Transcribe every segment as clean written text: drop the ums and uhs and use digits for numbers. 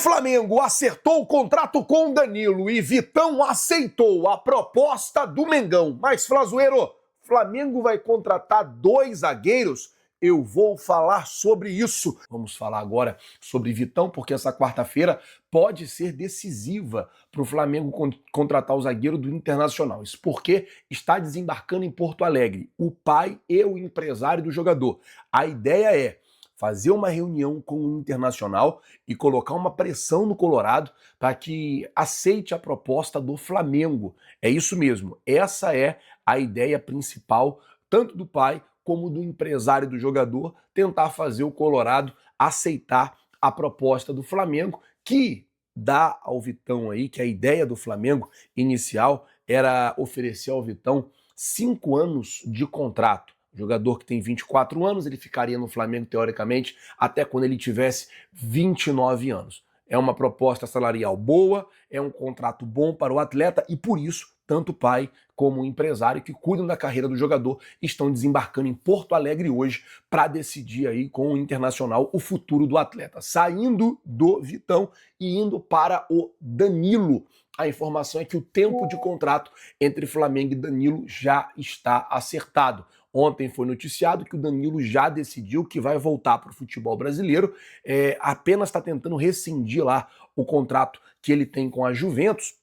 Flamengo acertou o contrato com Danilo e Vitão aceitou a proposta do Mengão. Mas, Flazoeiro, Flamengo vai contratar 2 zagueiros? Eu vou falar sobre isso. Vamos falar agora sobre Vitão, porque essa quarta-feira pode ser decisiva para o Flamengo contratar o zagueiro do Internacional. Isso porque está desembarcando em Porto Alegre o pai e o empresário do jogador. A ideia é fazer uma reunião com o Internacional e colocar uma pressão no Colorado para que aceite a proposta do Flamengo. É isso mesmo, essa é a ideia principal, tanto do pai como do empresário do jogador, tentar fazer o Colorado aceitar a proposta do Flamengo, que dá ao Vitão aí, que a ideia do Flamengo inicial era oferecer ao Vitão 5 anos de contrato. Jogador que tem 24 anos, ele ficaria no Flamengo, teoricamente, até quando ele tivesse 29 anos. É uma proposta salarial boa, é um contrato bom para o atleta e, por isso, tanto o pai como o empresário que cuidam da carreira do jogador estão desembarcando em Porto Alegre hoje para decidir aí com o Internacional o futuro do atleta. Saindo do Vitão e indo para o Danilo. A informação é que o tempo de contrato entre Flamengo e Danilo já está acertado. Ontem foi noticiado que o Danilo já decidiu que vai voltar para o futebol brasileiro, apenas está tentando rescindir lá o contrato que ele tem com a Juventus,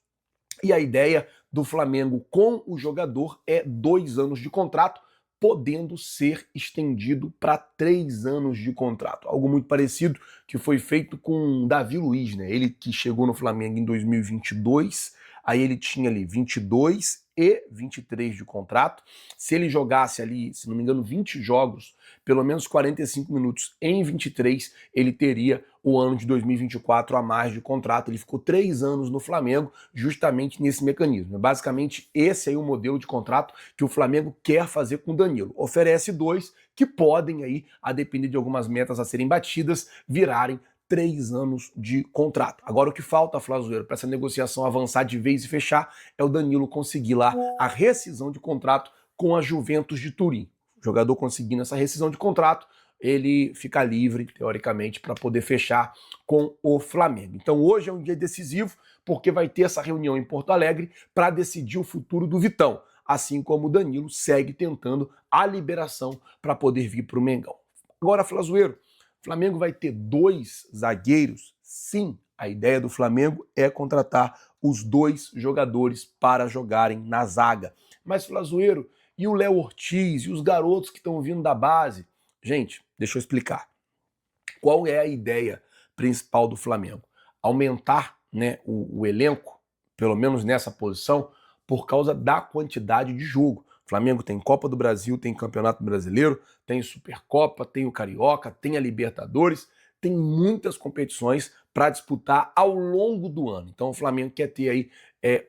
e a ideia do Flamengo com o jogador é 2 anos de contrato, podendo ser estendido para 3 anos de contrato. Algo muito parecido que foi feito com Davi Luiz, né? Ele que chegou no Flamengo em 2022, aí ele tinha ali 22 e 23 de contrato. Se ele jogasse ali, se não me engano, 20 jogos, pelo menos 45 minutos em 23, ele teria o ano de 2024 a mais de contrato. Ele ficou 3 anos no Flamengo justamente nesse mecanismo. Basicamente, esse aí é o modelo de contrato que o Flamengo quer fazer com o Danilo. Oferece 2 que podem aí, a depender de algumas metas a serem batidas, virarem 3 anos de contrato. Agora o que falta, Flazoeiro, para essa negociação avançar de vez e fechar, é o Danilo conseguir lá a rescisão de contrato com a Juventus de Turim. O jogador conseguindo essa rescisão de contrato, ele fica livre, teoricamente, para poder fechar com o Flamengo. Então hoje é um dia decisivo, porque vai ter essa reunião em Porto Alegre para decidir o futuro do Vitão, assim como o Danilo segue tentando a liberação para poder vir para o Mengão. Agora, Flazoeiro, o Flamengo vai ter 2 zagueiros? Sim, a ideia do Flamengo é contratar os 2 jogadores para jogarem na zaga. Mas, Flazoeiro, e o Léo Ortiz e os garotos que estão vindo da base? Gente, deixa eu explicar. Qual é a ideia principal do Flamengo? Aumentar, né, o elenco, pelo menos nessa posição, por causa da quantidade de jogo. O Flamengo tem Copa do Brasil, tem Campeonato Brasileiro, tem Supercopa, tem o Carioca, tem a Libertadores, tem muitas competições para disputar ao longo do ano. Então o Flamengo quer ter aí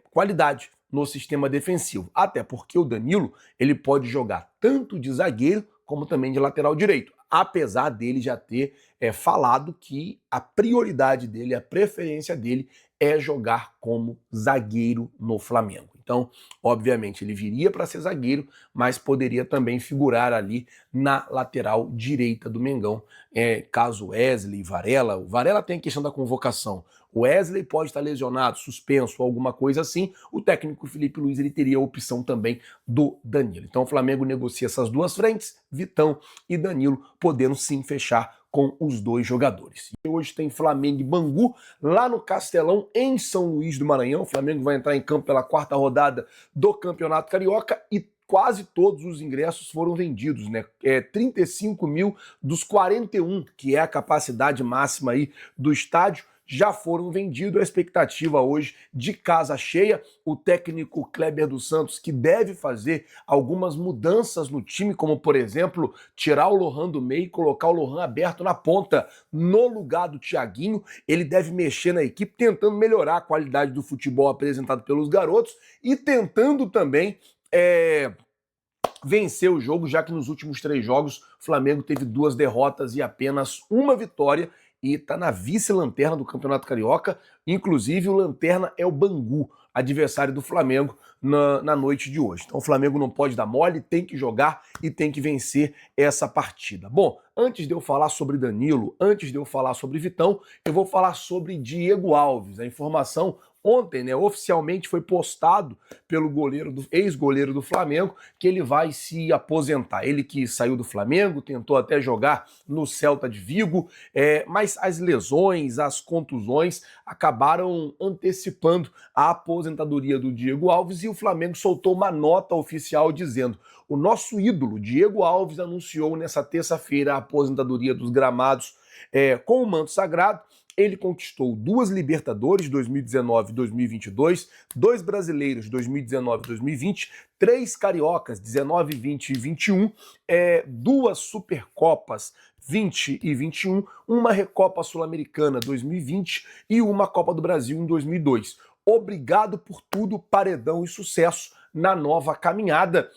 qualidade no sistema defensivo, até porque o Danilo ele pode jogar tanto de zagueiro como também de lateral direito, apesar dele já ter falado que a prioridade dele, a preferência dele é jogar como zagueiro no Flamengo. Então, obviamente, ele viria para ser zagueiro, mas poderia também figurar ali na lateral direita do Mengão, caso Wesley, Varela. O Varela tem a questão da convocação. O Wesley pode estar lesionado, suspenso, alguma coisa assim. O técnico Felipe Luiz ele teria a opção também do Danilo. Então o Flamengo negocia essas 2 frentes, Vitão e Danilo, podendo sim fechar com os 2 jogadores. E hoje tem Flamengo e Bangu lá no Castelão, em São Luís do Maranhão. O Flamengo vai entrar em campo pela 4ª rodada do Campeonato Carioca e quase todos os ingressos foram vendidos, né? 35 mil dos 41, que é a capacidade máxima aí do estádio, já foram vendidos. A expectativa hoje de casa cheia, o técnico Kleber dos Santos, que deve fazer algumas mudanças no time, como por exemplo, tirar o Lohan do meio e colocar o Lohan aberto na ponta no lugar do Thiaguinho. Ele deve mexer na equipe, tentando melhorar a qualidade do futebol apresentado pelos garotos e tentando também vencer o jogo, já que nos últimos 3 jogos o Flamengo teve 2 derrotas e apenas 1 vitória, e está na vice-lanterna do Campeonato Carioca. Inclusive o lanterna é o Bangu, adversário do Flamengo na noite de hoje. Então o Flamengo não pode dar mole, tem que jogar e tem que vencer essa partida. Bom, antes de eu falar sobre Danilo, antes de eu falar sobre Vitão, eu vou falar sobre Diego Alves. A informação ontem, né, oficialmente foi postado pelo ex-goleiro do Flamengo que ele vai se aposentar. Ele que saiu do Flamengo, tentou até jogar no Celta de Vigo, mas as lesões, as contusões acabaram antecipando a aposentadoria do Diego Alves e o Flamengo soltou uma nota oficial dizendo: o nosso ídolo, Diego Alves, anunciou nessa terça-feira a aposentadoria dos gramados com o manto sagrado. Ele conquistou 2 Libertadores, 2019 e 2022, 2 Brasileiros, 2019 e 2020, 3 Cariocas, 19, 20 e 21, 2 Supercopas, 20 e 21, uma Recopa Sul-Americana, 2020 e uma Copa do Brasil em 2002. Obrigado por tudo, paredão e sucesso na nova caminhada.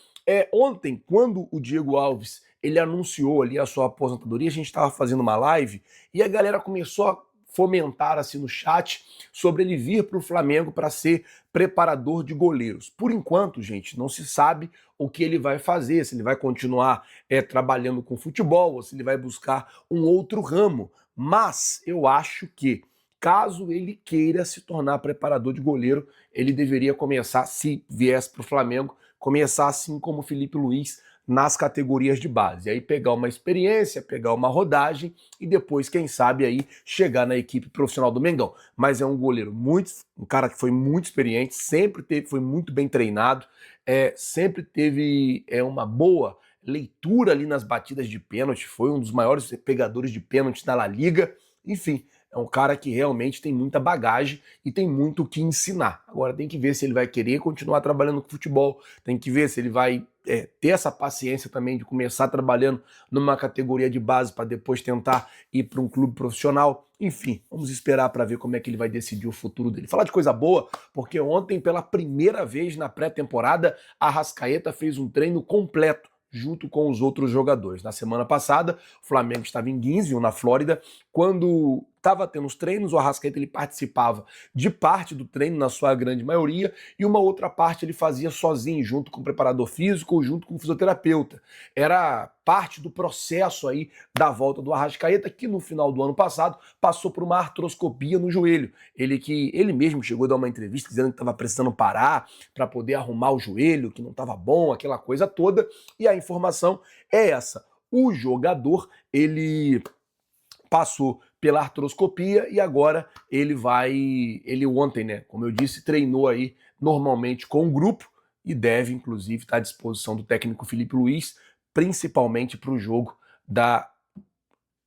Ontem, quando o Diego Alves ele anunciou ali a sua aposentadoria, a gente estava fazendo uma live e a galera começou a fomentar assim no chat sobre ele vir para o Flamengo para ser preparador de goleiros. Por enquanto, gente, não se sabe o que ele vai fazer, se ele vai continuar trabalhando com futebol ou se ele vai buscar um outro ramo. Mas eu acho que, caso ele queira se tornar preparador de goleiro, ele deveria começar, se viesse para o Flamengo, começar assim como o Felipe Luiz, nas categorias de base. Aí pegar uma experiência, pegar uma rodagem e depois, quem sabe, aí chegar na equipe profissional do Mengão. Mas é um goleiro um cara que foi muito experiente, foi muito bem treinado, sempre teve uma boa leitura ali nas batidas de pênalti, foi um dos maiores pegadores de pênalti da La Liga. Enfim, é um cara que realmente tem muita bagagem e tem muito o que ensinar. Agora tem que ver se ele vai querer continuar trabalhando com futebol, tem que ver se ele vai ter essa paciência também de começar trabalhando numa categoria de base para depois tentar ir para um clube profissional. Enfim, vamos esperar para ver como é que ele vai decidir o futuro dele. Falar de coisa boa, porque ontem, pela primeira vez na pré-temporada, a Arrascaeta fez um treino completo junto com os outros jogadores. Na semana passada, o Flamengo estava em Gainesville, na Flórida, quando estava tendo os treinos, o Arrascaeta ele participava de parte do treino, na sua grande maioria, e uma outra parte ele fazia sozinho, junto com o preparador físico ou junto com o fisioterapeuta. Era parte do processo aí da volta do Arrascaeta, que no final do ano passado passou por uma artroscopia no joelho. Ele mesmo chegou a dar uma entrevista dizendo que estava precisando parar para poder arrumar o joelho, que não estava bom, aquela coisa toda, e a informação é essa. O jogador, ele passou pela artroscopia e agora ele ontem, né, como eu disse, treinou aí normalmente com o grupo e deve, inclusive, estar à disposição do técnico Felipe Luiz, principalmente para o jogo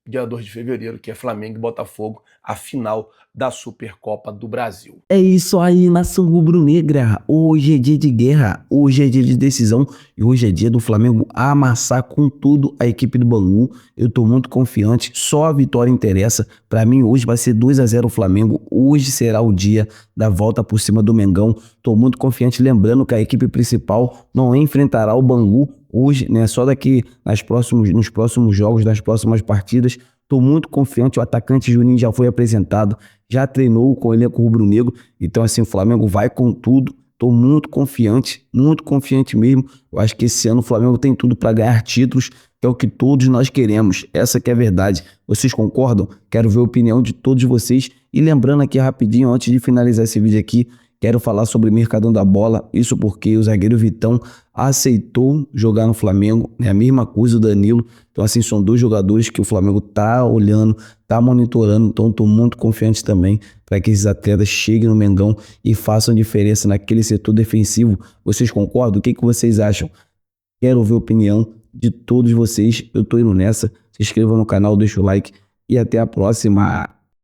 dia 2 de fevereiro, que é Flamengo e Botafogo, a final da Supercopa do Brasil. É isso aí, nação rubro-negra. Hoje é dia de guerra, hoje é dia de decisão e hoje é dia do Flamengo amassar com tudo a equipe do Bangu. Eu tô muito confiante, só a vitória interessa. Pra mim hoje vai ser 2-0 o Flamengo, hoje será o dia da volta por cima do Mengão. Tô muito confiante, lembrando que a equipe principal não enfrentará o Bangu hoje, né? Só daqui nos próximos jogos, das próximas partidas. Tô muito confiante, o atacante Juninho já foi apresentado, já treinou com o elenco rubro-negro, então assim, o Flamengo vai com tudo. Tô muito confiante mesmo. Eu acho que esse ano o Flamengo tem tudo para ganhar títulos, que é o que todos nós queremos. Essa que é a verdade. Vocês concordam? Quero ver a opinião de todos vocês. E lembrando aqui rapidinho, antes de finalizar esse vídeo aqui, quero falar sobre o Mercadão da Bola, isso porque o zagueiro Vitão aceitou jogar no Flamengo, é a mesma coisa o Danilo, então assim, são 2 jogadores que o Flamengo tá olhando, tá monitorando, então tô muito confiante também para que esses atletas cheguem no Mengão e façam diferença naquele setor defensivo. Vocês concordam? O que vocês acham? Quero ver a opinião de todos vocês, eu tô indo nessa, se inscreva no canal, deixa o like e até a próxima.